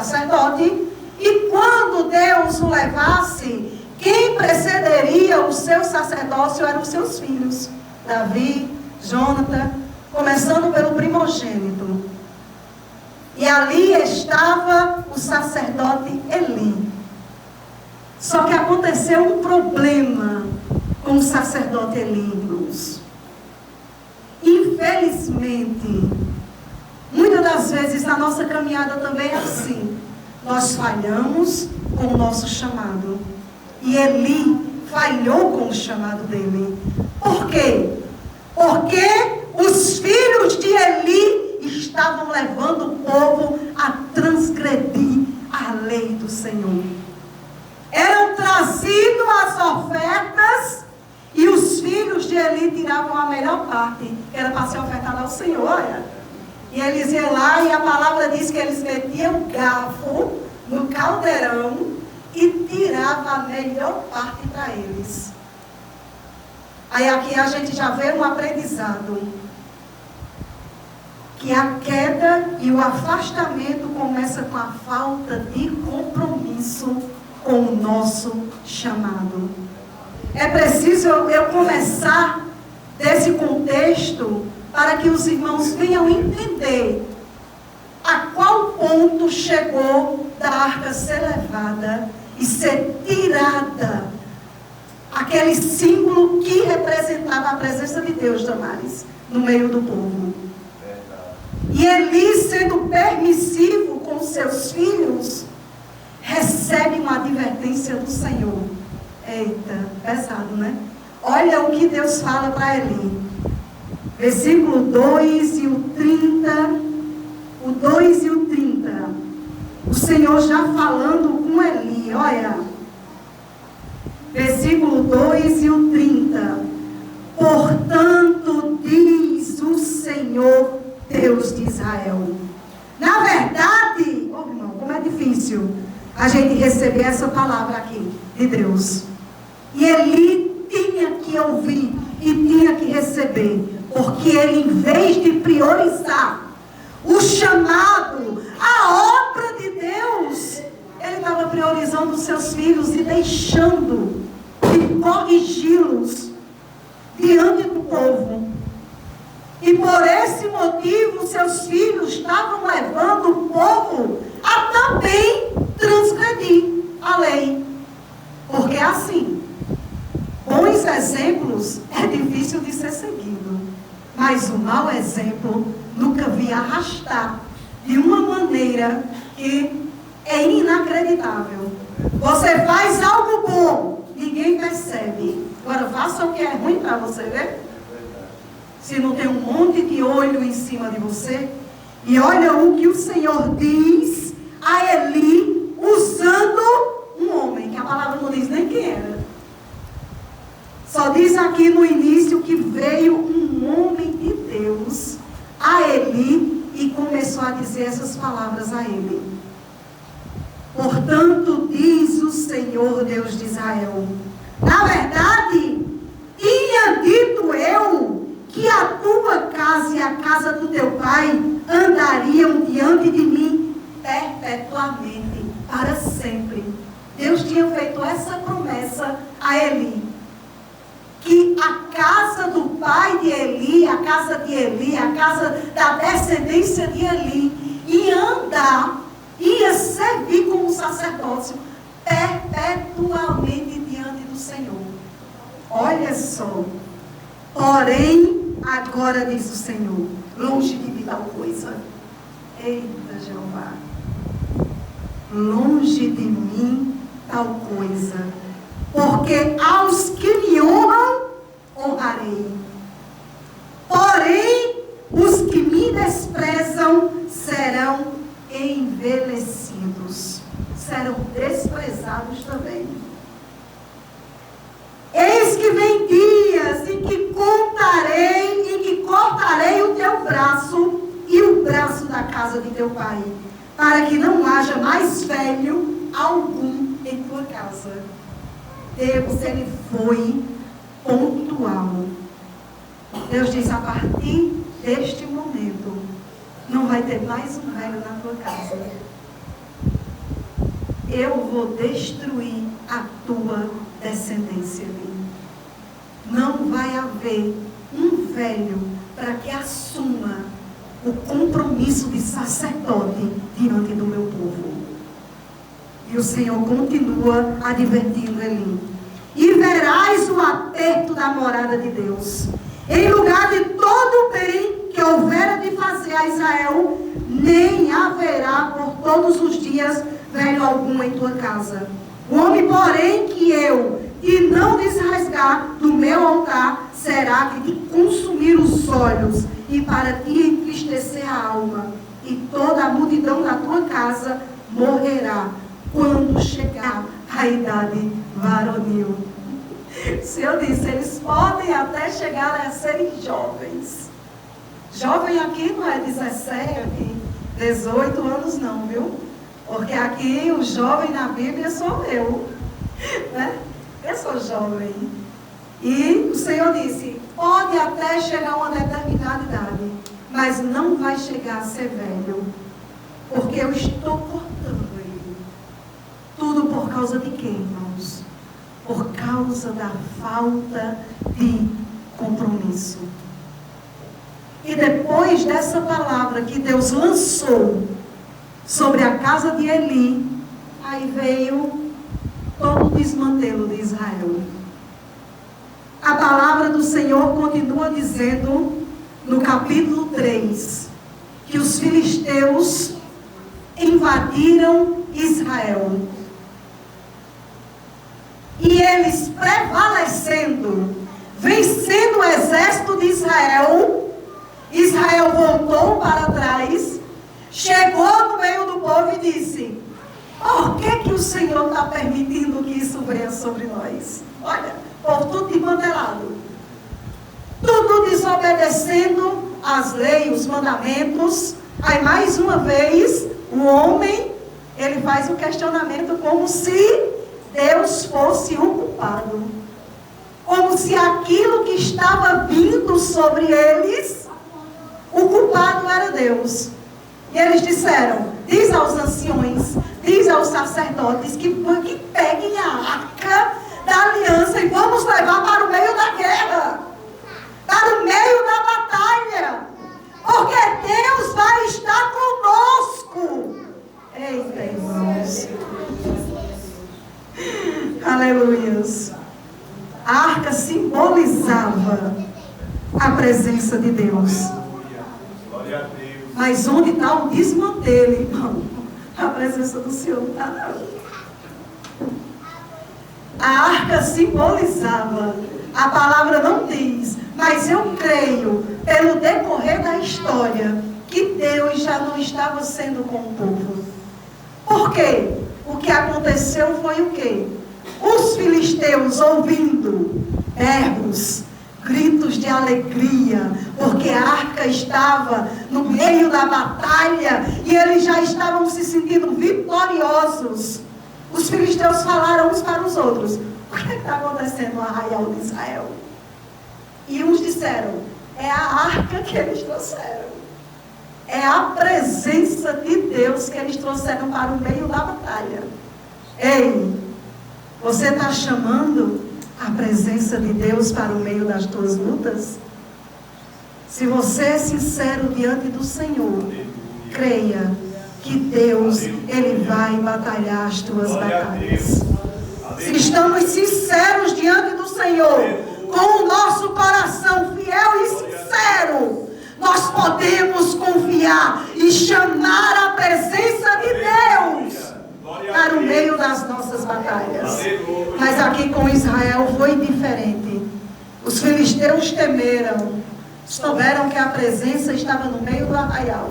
sacerdote, e quando Deus o levasse, quem precederia o seu sacerdócio eram os seus filhos, Davi, Jonathan, começando pelo primogênito. E ali estava o sacerdote Eli. Só que aconteceu um problema com o sacerdote Eli, irmãos. Infelizmente, muitas das vezes na nossa caminhada também é assim. Nós falhamos com o nosso chamado. E Eli falhou com o chamado dele. Por quê? Porque os filhos de Eli estavam levando o povo a transgredir a lei do Senhor. Eram trazidas as ofertas e os filhos de Eli tiravam a melhor parte, que era para ser ofertada ao Senhor. Olha. E eles iam lá e a palavra diz que eles metiam o garfo no caldeirão e tiravam a melhor parte para eles. Aí aqui a gente já vê um aprendizado. Que a queda e o afastamento começa com a falta de compromisso com o nosso chamado. É preciso eu começar desse contexto para que os irmãos venham entender a qual ponto chegou da arca ser levada e ser tirada aquele símbolo que representava a presença de Deus, Damares, no meio do povo. E Eli, sendo permissivo com seus filhos, recebe uma advertência do Senhor. Eita, pesado, né? Olha o que Deus fala para Eli. Versículo 2 e o 30. O 2 e o 30. O Senhor já falando com Eli. Olha. Versículo 2 e o 30. Portanto, diz o Senhor Deus de Israel. Na verdade, oh irmão, como é difícil a gente receber essa palavra aqui de Deus. E Eli tinha que ouvir e tinha que receber, porque ele, em vez de priorizar o chamado, a obra de Deus, ele estava priorizando os seus filhos e deixando de corrigi-los diante do povo. E por esse motivo, seus filhos estavam levando o povo a também transgredir a lei. Porque assim, bons exemplos é difícil de ser seguido. Mas o mau exemplo nunca vi arrastar de uma maneira que é inacreditável. Você faz algo bom, ninguém percebe. Agora faça o que é ruim para você ver. Se não tem um monte de olho em cima de você. E olha o que o Senhor diz a Eli, usando um homem, que a palavra não diz nem quem era. Só diz aqui no início que veio um homem de Deus a Eli e começou a dizer essas palavras a ele. Portanto, diz o Senhor Deus de Israel, na verdade, tinha dito eu que a tua casa e a casa do teu pai andariam diante de mim perpetuamente, para sempre. Deus tinha feito essa promessa a Eli, que a casa do pai de Eli, a casa de Eli, a casa da descendência de Eli, ia andar, ia servir como sacerdócio perpetuamente diante do Senhor. Olha só. Porém, agora diz o Senhor, longe de mim tal coisa. Eita, Jeová. Longe de mim tal coisa. Porque aos que me honram, honrarei. Porém, os que me desprezam serão envelhecidos. Serão desprezados também. Eis que vem dias em que contarei e que cortarei o teu braço e o braço da casa de teu pai, para que não haja mais velho algum em tua casa. Deus, ele foi pontual. Deus diz, a partir deste momento, não vai ter mais um velho na tua casa. eu vou destruir a tua descendência. Não vai haver um velho para que assuma o compromisso de sacerdote diante do meu povo. E o Senhor continua advertindo Eli: e verás o aperto da morada de Deus. Em lugar de todo o bem que houvera de fazer a Israel, nem haverá por todos os dias velho algum em tua casa. O homem, porém, que não desrasgar do meu altar, será que te consumir os olhos e para te entristecer a alma. E toda a multidão da tua casa morrerá quando chegar a idade varonil. O Senhor disse, eles podem até chegar a serem jovens. Jovem aqui não é 17, 18 anos não, viu? Porque aqui o jovem na Bíblia sou eu. Né? Eu sou jovem. E o Senhor disse, pode até chegar a uma determinada idade, mas não vai chegar a ser velho. Porque eu estou cortando ele. Tudo por causa de quem, irmãos? Por causa da falta de compromisso. E depois dessa palavra que Deus lançou sobre a casa de Eli, aí veio todo o desmantelo de Israel. A palavra do Senhor continua dizendo, no capítulo 3, que os filisteus invadiram Israel. E eles prevalecendo, vencendo o exército de Israel, Israel voltou para trás, chegou no meio do povo e disse, por que o Senhor está permitindo que isso venha sobre nós? Olha, por tudo desmantelado, tudo desobedecendo as leis, os mandamentos. Aí mais uma vez, o homem, ele faz um questionamento como se Deus fosse o culpado. Como se aquilo que estava vindo sobre eles, o culpado era Deus. E eles disseram, diz aos anciões, diz aos sacerdotes que peguem a arca da aliança e vamos levar para o meio da guerra, para o meio da batalha, porque Deus vai estar conosco. Eita, irmãos. Aleluias. A arca simbolizava a presença de Deus. Mas onde está o desmantelo, irmão? A presença do Senhor não está, não. A arca simbolizava, a palavra não diz, mas eu creio, pelo decorrer da história, que Deus já não estava sendo com o povo. Por quê? O que aconteceu foi o quê? Os filisteus ouvindo berros, gritos de alegria, porque a arca estava no meio da batalha e eles já estavam se sentindo vitoriosos. Os filisteus falaram uns para os outros, o que está acontecendo no arraial de Israel? E uns disseram, é a arca que eles trouxeram. É a presença de Deus que eles trouxeram para o meio da batalha. Ei, você está chamando a presença de Deus para o meio das tuas lutas? Se você é sincero diante do Senhor, creia que Deus, Ele vai batalhar as tuas batalhas. Se estamos sinceros diante do Senhor, com o nosso coração fiel e sincero, nós podemos confiar e chamar a presença de Deus para o meio das nossas batalhas. Mas aqui com Israel foi diferente. Os filisteus temeram, souberam que a presença estava no meio do arraial.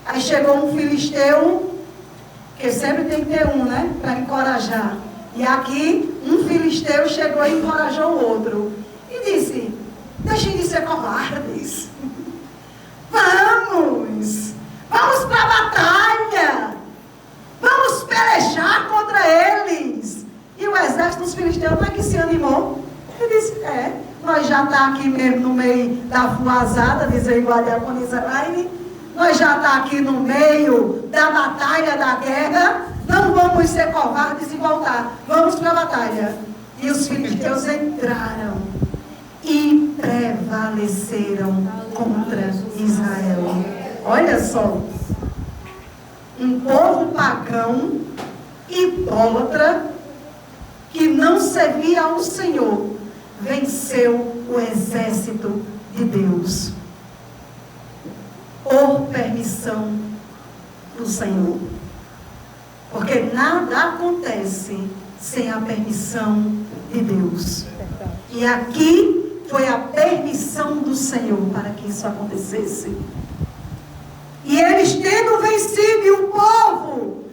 Aí chegou um filisteu, que sempre tem que ter um, né, para encorajar. E aqui um filisteu chegou e encorajou o outro. E disse, deixem de ser covardes. Vamos para a batalha. Vamos pelejar contra eles. E o exército dos filisteus não é que se animou. Ele disse, nós já está aqui mesmo no meio da fuazada, dizer igual a diaconisa Raine. Nós já está aqui no meio da batalha, da guerra. Não vamos podem ser covardes e voltar. Vamos para a batalha. E os filisteus entraram e prevaleceram contra Israel. Olha só. Um povo pagão, idólatra, que não servia ao Senhor, venceu o exército de Deus. Por permissão do Senhor. Porque nada acontece sem a permissão de Deus. E aqui foi a permissão do Senhor para que isso acontecesse. E eles tendo vencido, e o povo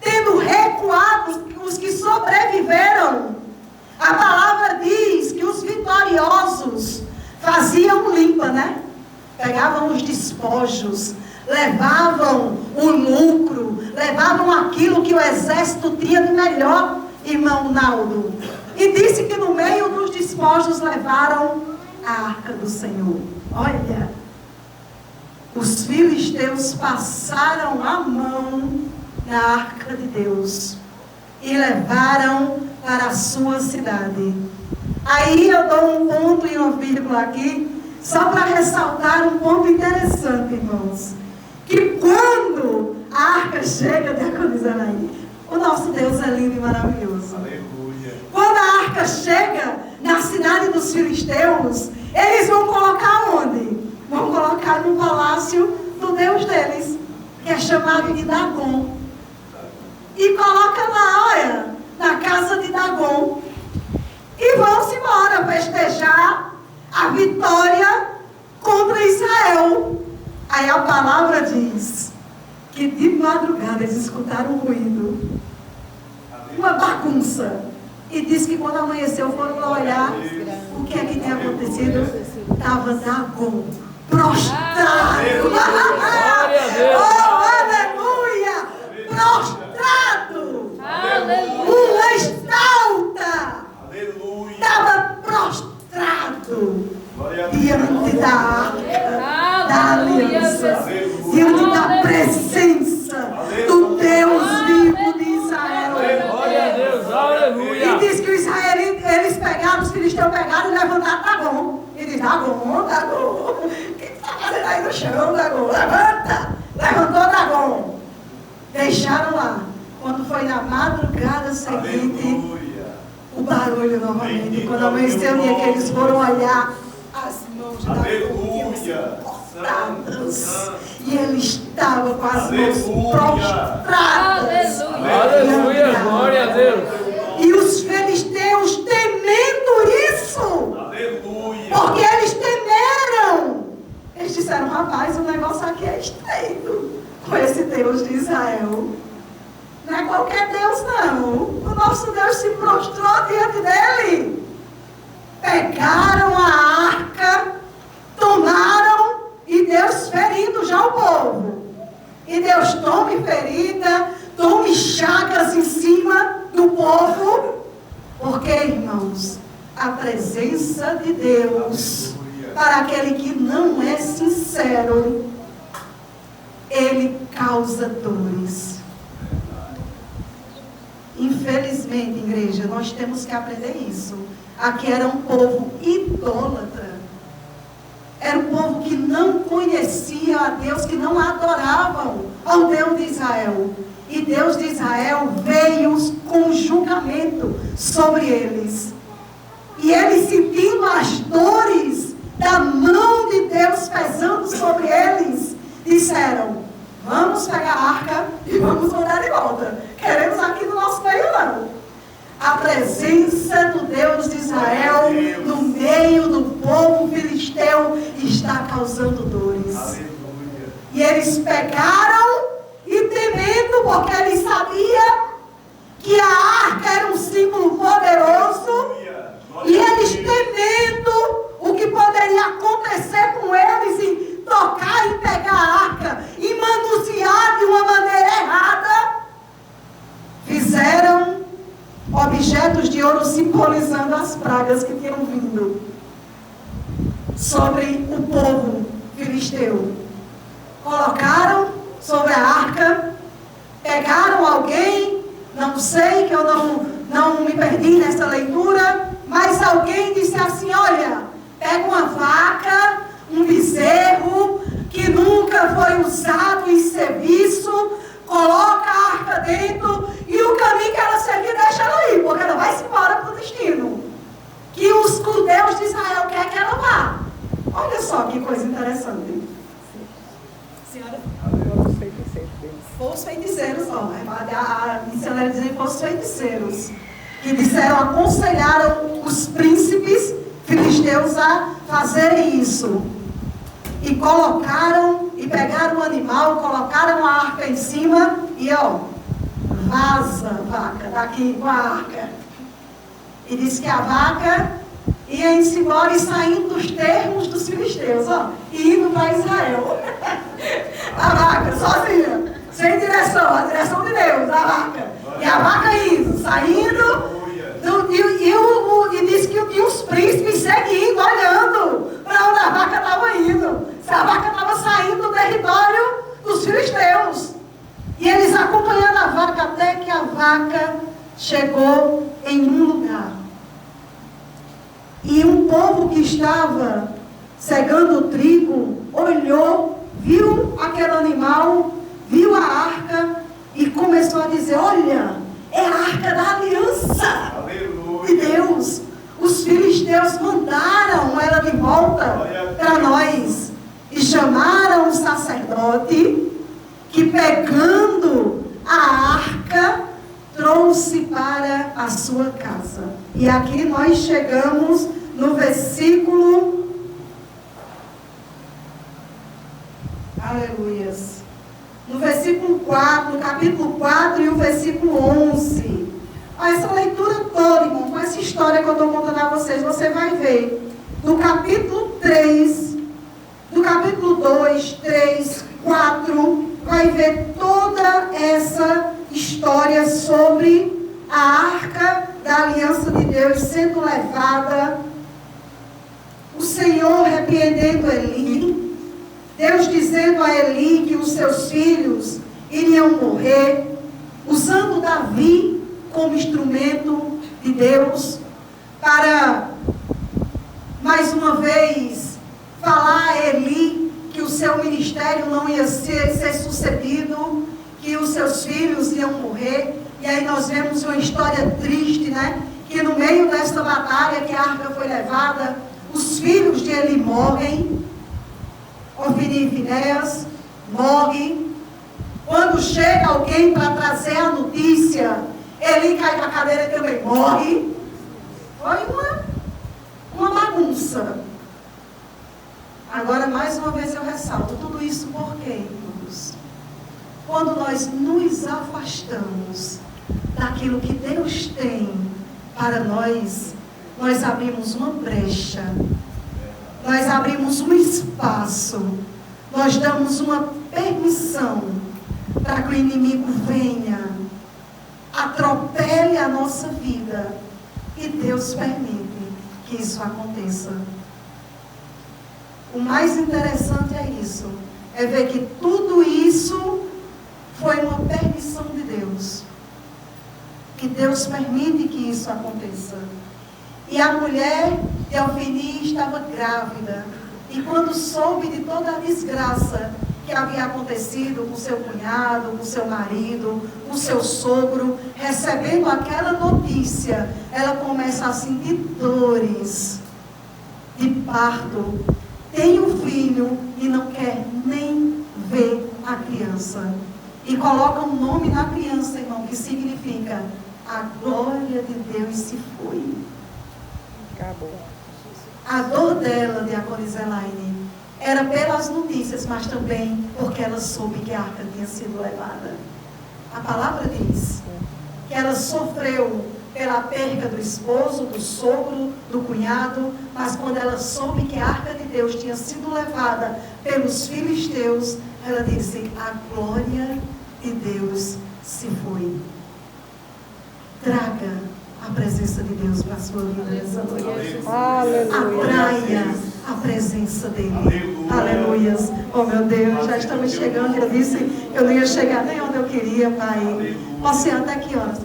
tendo recuado, os que sobreviveram, a palavra diz que os vitoriosos faziam limpa, né? Pegavam os despojos, levavam o lucro, levavam aquilo que o exército tinha de melhor, irmão Naldo. E disse que no meio dos despojos levaram a arca do Senhor. Olha, os filisteus passaram a mão na arca de Deus e levaram para a sua cidade. Aí eu dou um ponto e uma vírgula aqui, só para ressaltar um ponto interessante, irmãos. Que quando a arca chega, diaconisa aí, o nosso Deus é lindo e maravilhoso. Aleluia. Quando a arca chega na cidade dos filisteus, eles vão colocar onde? Vão colocar no palácio do Deus deles, que é chamado de Dagon. E coloca lá, olha, na casa de Dagon. E vão-se embora festejar a vitória contra Israel. Aí a palavra diz que de madrugada eles escutaram um ruído, uma bagunça. E diz que quando amanheceu foram lá olhar o que é que tinha acontecido. Estava Dagon prostrado. Oh, aleluia! Prostrado. Uma estalta. Estava prostrado diante da arca da aliança, diante da presença do Deus vivo de Israel. Glória a Deus, aleluia. E diz que os israelitas, eles pegaram, os filisteus pegaram e levantaram Dagon. E diz: Dagon, Dagon, o que está fazendo aí no chão, Dagon? Levanta! Levantou Dagon. Deixaram lá. Quando foi na madrugada seguinte, o barulho novamente. Quando amanheceu o dia que eles foram olhar, as mãos de Dagon tinham cortadas. E ele estava com as mãos prostradas. Aleluia, glória a Deus. E os filisteus temendo isso, porque eles temeram. Eles disseram: rapaz, o negócio aqui é estreito com esse Deus de Israel. Não é qualquer Deus, não. O nosso Deus se prostrou diante dele. Pegaram a arca, tomaram, e Deus ferindo já o povo. E Deus tome ferida, tome chagas em cima do povo. Porque, irmãos, a presença de Deus, para aquele que não é sincero, ele causa dores. Infelizmente, igreja, nós temos que aprender isso. Aqui era um povo idólatra. Era um povo que não conhecia a Deus, que não adoravam ao Deus de Israel. E Deus de Israel veio com julgamento sobre eles. E eles, sentindo as dores da mão de Deus pesando sobre eles, disseram: vamos pegar a arca e vamos mandar de volta. Queremos aqui no nosso meio, não. A presença do Deus de Israel no meio do povo filisteu está causando dores. Aleluia. E eles pegaram e temendo, porque eles sabiam que a arca era um símbolo poderoso. E eles temendo o que poderia acontecer com eles em tocar e pegar a arca e manusear de uma maneira errada, fizeram objetos de ouro simbolizando as pragas que tinham vindo sobre o povo filisteu. Colocaram sobre a arca, pegaram alguém, não sei que eu não me perdi nessa leitura, mas alguém disse assim, olha, pega uma vaca, um bezerro, que nunca foi usado em serviço, coloca a arca dentro e o caminho que ela seguir, deixa ela ir, porque ela vai se embora para o destino. Que o Deus de Israel quer que ela vá. Olha só que coisa interessante. Senhora? Foram os feiticeiros, ó. A missionária dizendo que foram os feiticeiros. Que disseram, aconselharam os príncipes filisteus a fazerem isso. E colocaram, e pegaram o animal, colocaram a arca em cima e ó, vaza, vaca, daqui com a arca. E diz que a vaca ia indo embora e saindo dos termos dos filisteus, ó, e indo para Israel. A vaca, sozinha, sem direção, a direção de Deus, a vaca. E a vaca indo, saindo, e diz que os príncipes seguindo, olhando para onde a vaca estava indo. Se a vaca estava saindo do território dos filisteus. E eles acompanhando a vaca até que a vaca chegou em um lugar. E um povo que estava cegando o trigo, olhou, viu aquele animal, viu a arca e começou a dizer, olha, é a arca da aliança. Aleluia. De Deus. Os filisteus mandaram ela de volta para nós. E chamaram o sacerdote, que pegando a arca, trouxe para a sua casa. E aqui nós chegamos no versículo... Aleluias. No versículo 4, no capítulo 4 e o versículo 11. Essa leitura toda, irmão, com essa história que eu estou contando a vocês, você vai ver. No capítulo 3, no capítulo 2, 3, 4, vai ver toda essa história sobre a arca da aliança de Deus sendo levada, o Senhor repreendendo Eli, Deus dizendo a Eli que os seus filhos iriam morrer, usando Davi como instrumento de Deus para, mais uma vez, falar a Eli que o seu ministério não ia ser sucedido, que os seus filhos iam morrer. E aí nós vemos uma história triste, né? Que no meio desta batalha que a arca foi levada, os filhos de Eli morrem. Ofni e Finéias morrem. Quando chega alguém para trazer a notícia, Eli cai da cadeira e também morre. Foi uma bagunça. Agora, mais uma vez eu ressalto, tudo isso por quê, irmãos? Quando nós nos afastamos daquilo que Deus tem para nós, nós abrimos uma brecha, nós abrimos um espaço, nós damos uma permissão para que o inimigo venha, atropele a nossa vida, e Deus permite que isso aconteça. O mais interessante é isso, é ver que tudo isso foi uma permissão de Deus. Que Deus permite que isso aconteça. E a mulher de Ofni estava grávida. E quando soube de toda a desgraça que havia acontecido com seu cunhado, com seu marido, com seu sogro, recebendo aquela notícia, ela começa a sentir dores de parto. Tem um filho e não quer nem ver a criança. E coloca um nome na criança, irmão, que significa a glória de Deus se foi. Acabou. A dor dela, diaconisa Elaine, era pelas notícias, mas também porque ela soube que a arca tinha sido levada. A palavra diz que ela sofreu pela perca do esposo, do sogro, do cunhado, mas quando ela soube que a arca de Deus tinha sido levada pelos filisteus, ela disse, a glória de Deus se foi. Traga a presença de Deus para a sua vida nessa noite. Atraia a presença dele. Aleluias. Oh meu Deus, já estamos chegando. Eu disse que eu não ia chegar nem onde eu queria, Pai. Você até que horas?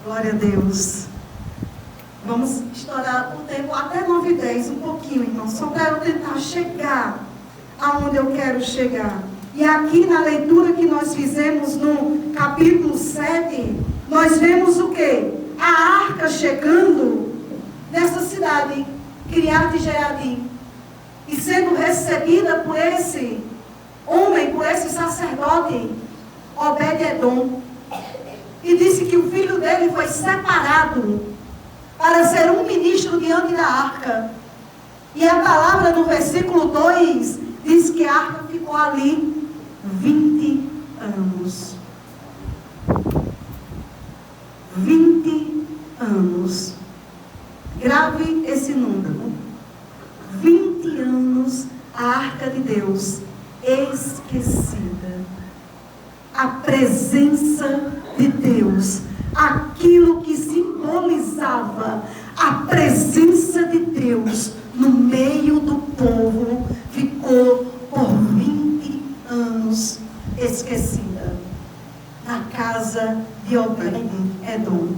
Glória a Deus. Vamos estourar o tempo até 9h10, um pouquinho, irmão, só para eu tentar chegar aonde eu quero chegar. E aqui na leitura que nós fizemos no capítulo 7, nós vemos o quê? A arca chegando nessa cidade, Kiriat Jearim, e sendo recebida por esse homem, por esse sacerdote, Obed-Edom. E disse que o filho dele foi separado para ser um ministro diante da arca. E a palavra no versículo 2 diz que a arca ficou ali 20 anos. 20 anos. Grave esse número. 20 anos a arca de Deus esquecida. A presença de Deus, aquilo que simbolizava a presença de Deus no meio do povo, ficou por 20 anos esquecida na casa de Obed-Edom.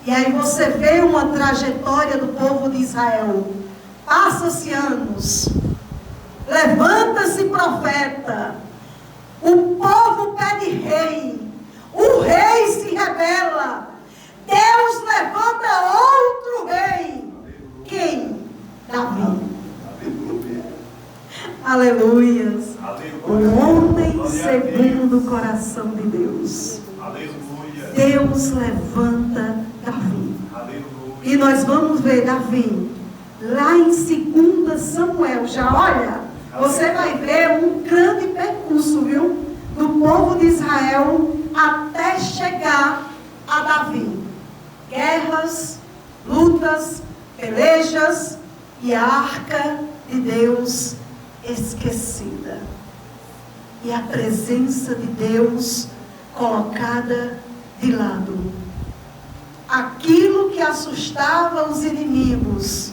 E aí você vê uma trajetória do povo de Israel. Passa-se anos, levanta-se profeta, o povo pede rei, o rei se rebela, Deus levanta outro rei. Quem? Davi. Aleluias. O homem segundo o coração de Deus. Deus levanta Davi. E nós vamos ver Davi lá em 2 Samuel. Já olha, você vai ver um grande percurso, viu? Do povo de Israel até chegar a Davi. Guerras, lutas, pelejas e a arca de Deus esquecida. E a presença de Deus colocada de lado. Aquilo que assustava os inimigos,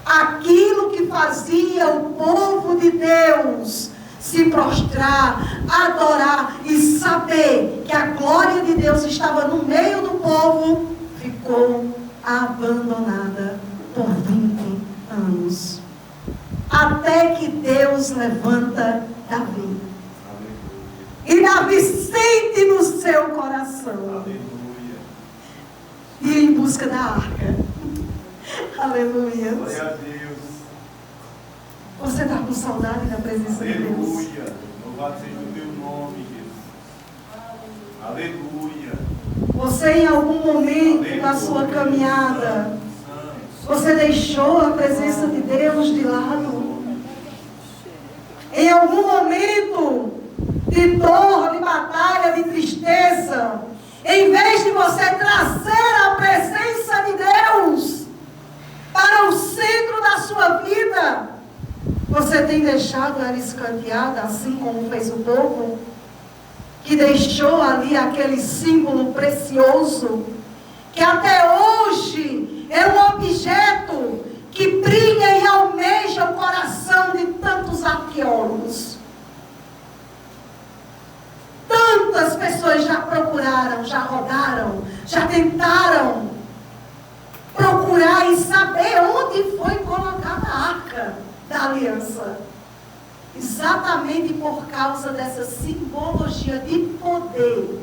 aquilo que fazia o povo de Deus se prostrar, adorar e saber que a glória de Deus estava no meio do povo, ficou abandonada por 20 anos. Até que Deus levanta Davi. E Davi sente no seu coração ir em busca da arca. Aleluia. Glória a Deus. Você está com saudade da presença de Deus? Aleluia. Louvado seja o teu nome, Jesus. Aleluia. Você em algum momento da sua caminhada, você deixou a presença de Deus de lado? Em algum momento de dor, de batalha, de tristeza, em vez de você trazer a presença de Deus para o centro da sua vida, você tem deixado ela escanteada, assim como fez o povo, que deixou ali aquele símbolo precioso, que até hoje é um objeto que brilha e almeja o coração de tantos arqueólogos. Tantas pessoas já procuraram, já rodaram, já tentaram procurar e saber onde foi colocada a arca da aliança. Exatamente por causa dessa simbologia de poder,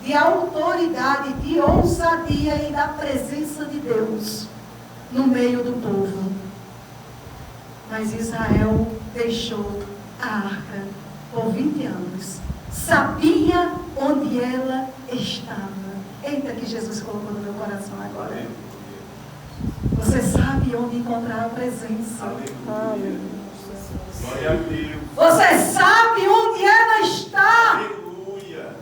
de autoridade, de ousadia e da presença de Deus no meio do povo. Mas Israel deixou a arca por 20 anos. Sabia onde ela estava. Eita, que Jesus colocou no meu coração agora. Você sabe onde encontrar a presença. Aleluia. Glória a Deus. Você sabe onde ela está. Aleluia.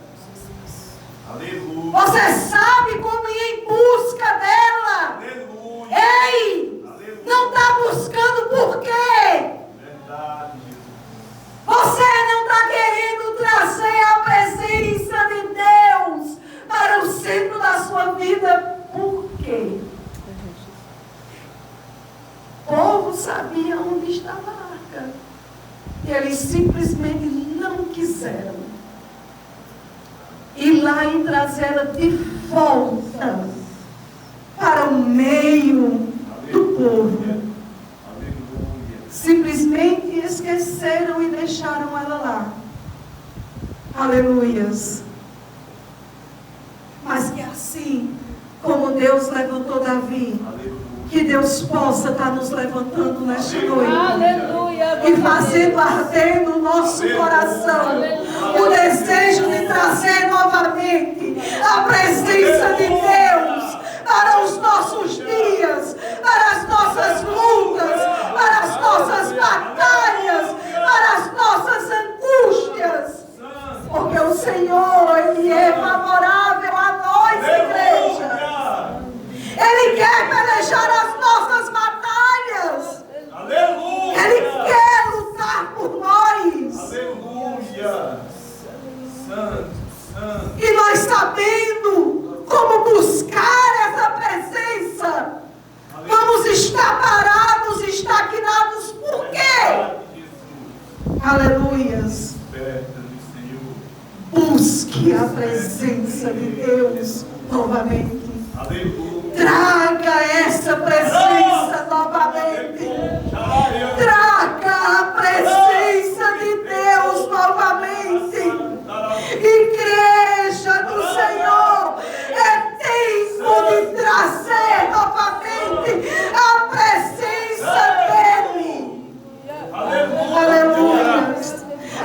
Aleluia. Você sabe como ir em busca dela. Aleluia. Ei! Aleluia. Não está buscando por quê? Verdade, Jesus. Você não está querendo trazer a presença de Deus para o centro da sua vida. Por quê? O povo sabia onde estava a arca. E eles simplesmente não e lá em trazê-la de volta para o meio do povo. Simplesmente esqueceram e deixaram ela lá. Aleluias. Mas que assim como Deus levantou Davi, que Deus possa estar nos levantando nesta noite. Aleluia. E fazendo arder no nosso coração o desejo de trazer novamente a presença de Deus para os nossos dias, para as nossas lutas, para as nossas batalhas, para as nossas angústias. Porque o Senhor, Ele é favorável a nós, igreja. Ele quer pelejar as nossas batalhas. Aleluia. Ele quer lutar por nós. Aleluia. Santo, santo. E nós sabendo como buscar essa presença, vamos estar parados, estagnados. Por quê? Aleluias. Busque a presença de Deus novamente. Aleluia. Traga essa presença novamente. Traga a presença de Deus novamente. Igreja do Senhor, é tempo de trazer novamente a presença dEle. Aleluia.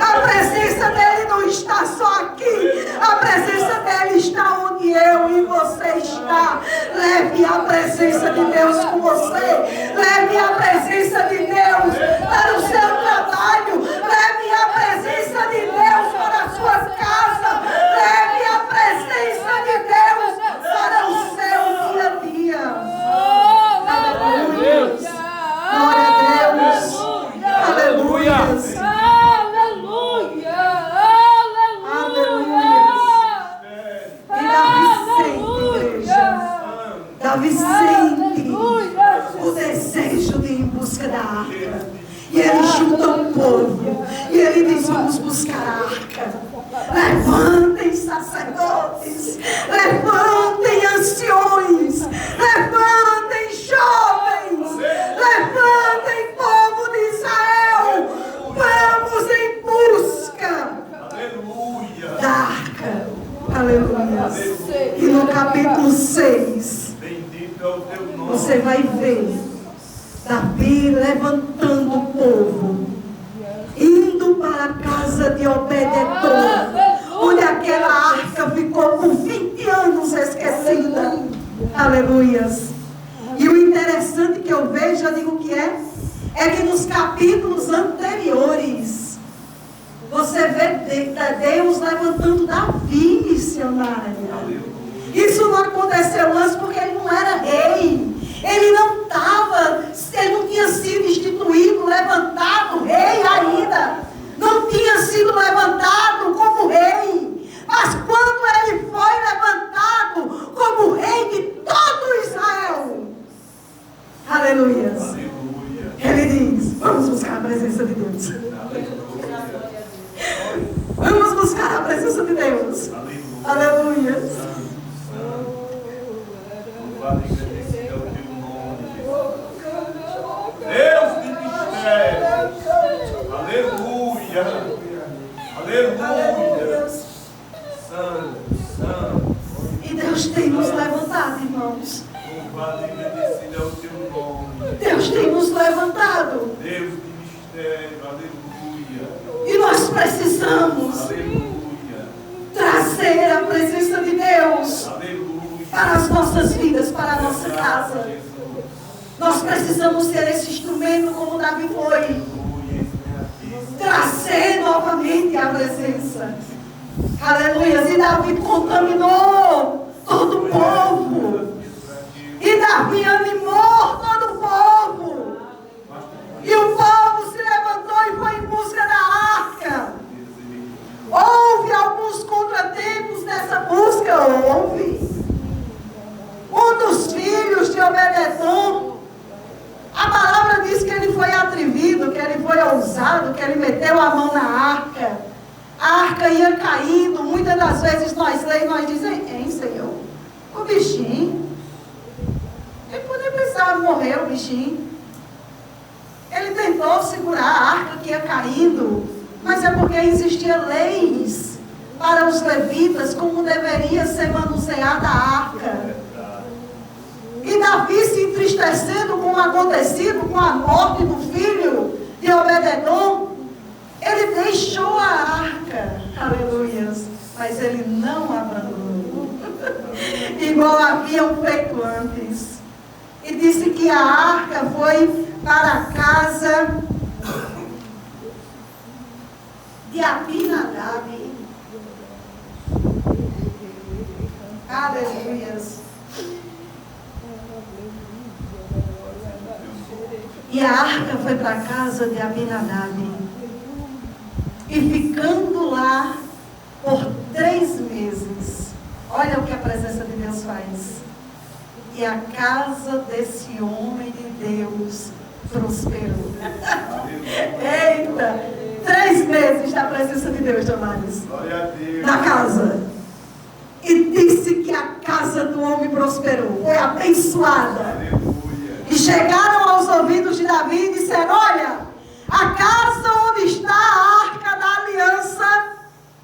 A presença dEle não está só aqui. A presença dEle está onde eu e você está. Leve a presença de Deus com você. Leve a presença de Deus para o seu trabalho. Leve a presença de Deus para a sua casa. Leve a presença de Deus para o seu dia a dia. Aleluia. Glória a Deus. Aleluia. Davi sente o desejo de ir em busca da arca. E ele junta o povo. E ele diz: vamos buscar a arca. Levantem sacerdotes. Levantem anciões. Levantem jovens. Levantem povo de Israel. Vamos em busca da arca. Aleluia. E no capítulo 6. Você vai ver Davi levantando o povo, indo para a casa de Obed-edom, onde aquela arca ficou por 20 anos esquecida. Aleluias. E o interessante que eu vejo, eu digo que é que nos capítulos anteriores, você vê Deus levantando Davi missionário. Isso não aconteceu antes porque ele não era rei. Ele não tinha sido instituído, levantado rei ainda. Não tinha sido levantado como rei. Mas quando ele foi levantado como rei de todo Israel, aleluia, ele diz: vamos buscar a presença de Deus. Vamos buscar a presença de Deus. Aleluia. Deus de mistério. Aleluia. Aleluia. Santo, santo. E Deus tem nos levantado, irmãos. Louvado e agradecido é o teu nome. Deus tem nos levantado. Deus de mistério. Aleluia. E nós precisamos trazer a presença de Deus para as nossas vidas, para a nossa casa. Nós precisamos ser esse instrumento como Davi foi. Trazer novamente a presença. Aleluia. E Davi contaminou todo o povo. E Davi animou todo o povo. E o povo se levantou e foi em busca da arca. Houve alguns contratempos nessa busca, houve. Um dos filhos de Obed-edom, a palavra diz que ele foi atrevido, que ele foi ousado, que ele meteu a mão na arca. A arca ia caindo. Muitas das vezes nós vezes nós dizemos, hein, Senhor? O bichinho. Ele podia pensar, morreu o bichinho. Ele tentou segurar a arca que ia caindo, mas é porque existiam leis para os levitas como deveria ser manuseada a arca. E Davi se entristecendo com o acontecido, com a morte do filho de Obed-edom, ele deixou a arca, aleluias, mas ele não abandonou, igual haviam feito antes. E disse que a arca foi para a casa de Abinadab. Aleluias. E a arca foi para a casa de Abinadab. E ficando lá por 3 meses. Olha o que a presença de Deus faz. E a casa desse homem de Deus prosperou. Eita! 3 meses da presença de Deus, Damares. Na casa. E disse que a casa do homem prosperou. Foi abençoada. E chegaram aos ouvidos de Davi e disseram: olha, a casa onde está a arca da aliança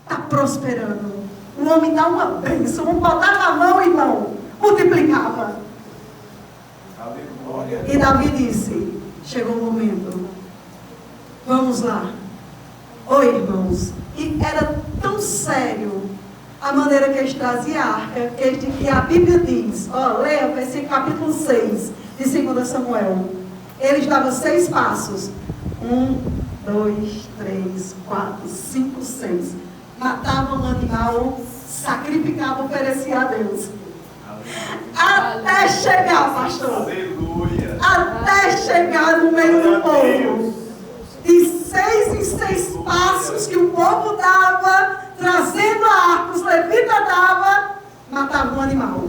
está prosperando. O homem dá uma bênção. Não botava a mão, irmão. Multiplicava. E Davi disse: chegou o momento. Vamos lá. Oi, irmãos. E era tão sério a maneira que eles traziam a arca, que a Bíblia diz, leia versículo capítulo 6 de 2 Samuel. Eles davam 6 passos. 1, 2, 3, 4, 5, 6. Matavam um animal, sacrificavam, ofereciam a Deus. Até chegar, pastor. Aleluia. Até chegar no meio do povo. De 6 em 6 passos que o povo dava, trazendo a arca, os levitas davam, matavam um animal.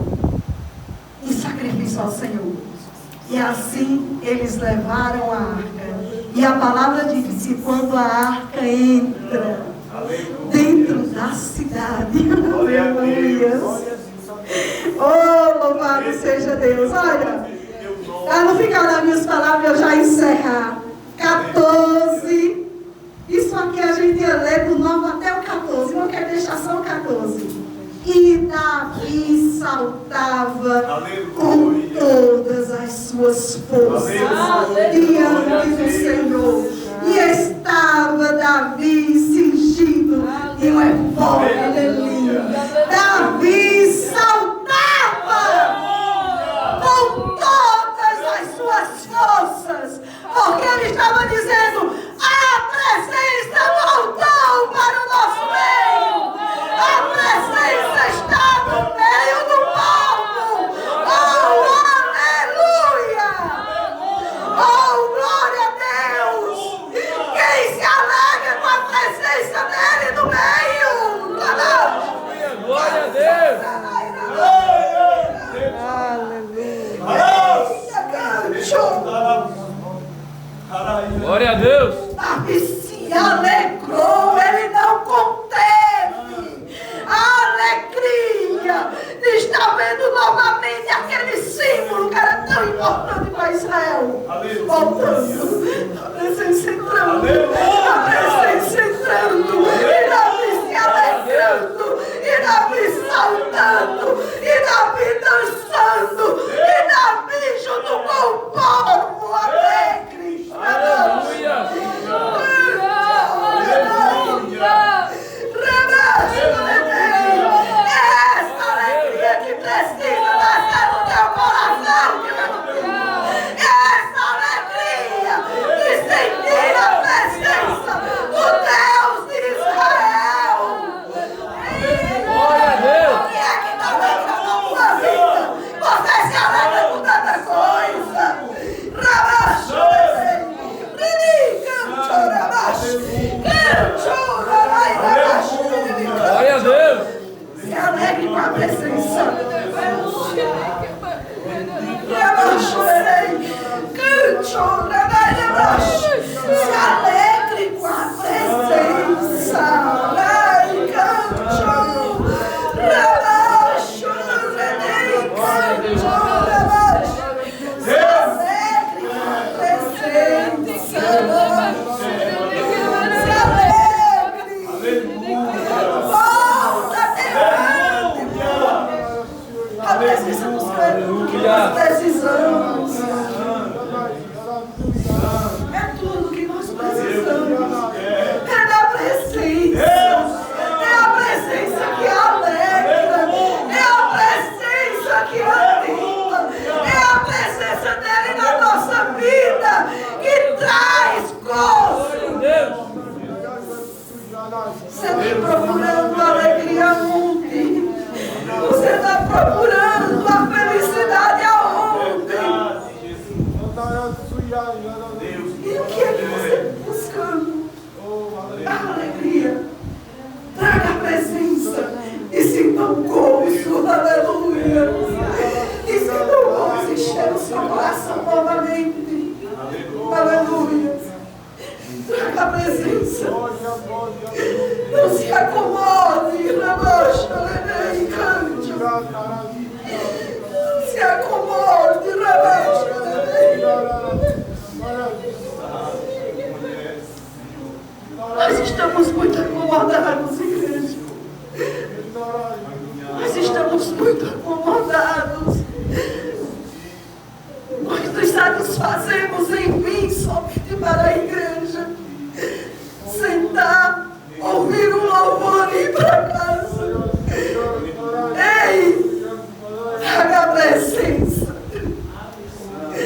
Em sacrifício ao Senhor. E assim eles levaram a arca. E a palavra diz que quando a arca entra dentro da cidade, aleluia. Oh, louvado seja Deus. Olha, para não ficar nas minhas palavras, eu já encerrar. 14. Isso aqui a gente ia ler do 9 até o 14. Não quero deixar só o 14. E Davi saltava com todas as suas forças diante do Senhor. E estava Davi cingido de um efode. Aleluia. Davi saltava com todas as suas forças, porque ele estava dizendo: a presença voltou para o nosso meio. A presença está no meio do povo. Oh, aleluia! Oh, glória a Deus! Quem se alegra com a presença dele no meio? Glória a Deus! Glória a Deus! Davi se alegrou, ele não conteve a alegria de estar vendo novamente aquele símbolo que era tão importante para Israel. Voltando, a presença entrando, a presença entrando, e Davi se alegrando, e Davi saltando, e Davi dançando, e Davi junto com o povo alegre. Aleluia! Essa alegria que precisa nascer no teu coração, essa alegria de sentir a presença do Deus de Israel. Glória a Deus! O que é que está dentro da tua vida? Você se alegra com tanta coisa. Glória a Deus! Se alegre com a presença. Se alegre com a presença. procurando a felicidade aonde? Verdade, Jesus. Deus. E o que é que você está buscando? A alegria. Traga a presença e sinta um gozo. Aleluia. E sinta um gozo encher o seu coração novamente. Aleluia. Traga a presença. Não se acomode. Rabaxa, cante. Não se acomode. Rabaxa. Nós estamos muito acomodados, igreja. Nós estamos muito acomodados.